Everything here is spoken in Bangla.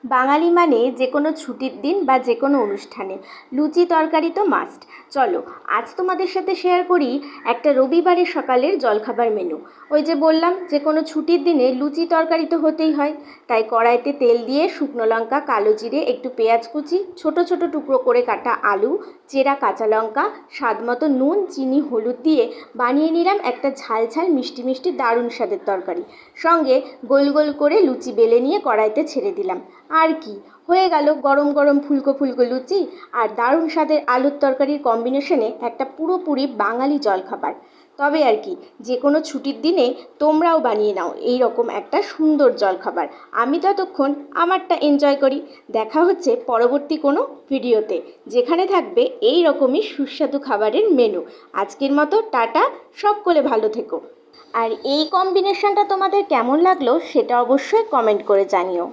বাঙালি মানে যে কোনো ছুটির দিন বা যে কোনো অনুষ্ঠানে লুচি তরকারি তো মাস্ট। চলো আজ তোমাদের সাথে শেয়ার করি একটা রবিবারের সকালের জলখাবার মেনু। ওই যে বললাম যে কোনো ছুটির দিনে লুচি তরকারি তো হতেই হয়, তাই কড়াইতে তেল দিয়ে শুকনো লঙ্কা, কালো জিরে, একটু পেঁয়াজ কুচি, ছোট ছোট টুকরো করে কাটা আলু, চেরা কাঁচা লঙ্কা, স্বাদ মতো নুন, চিনি, হলুদ দিয়ে বানিয়ে নিলাম একটা ঝাল ঝাল মিষ্টি মিষ্টি দারুণ স্বাদের তরকারি। সঙ্গে গোল গোল করে লুচি বেলে নিয়ে কড়াইতে ছেড়ে দিলাম। আর কি, হয়ে গেল গরম গরম ফুলকো ফুলকো লুচি আর দারুণ স্বাদের আলুর তরকারির কম্বিনেশনে একটা পুরোপুরি বাঙালি জলখাবার। তবে আর কি, যে কোনো ছুটির দিনে তোমরাও বানিয়ে নাও এই রকম একটা সুন্দর জলখাবার। আমি ততক্ষণ আমারটা এনজয় করি। দেখা হচ্ছে পরবর্তী কোনো ভিডিওতে, যেখানে থাকবে এই রকমই সুস্বাদু খাবারের মেনু। আজকের মতো টাটা, সকলে ভালো থেকো। আর এই কম্বিনেশনটা তোমাদের কেমন লাগলো সেটা অবশ্যই কমেন্ট করে জানিও।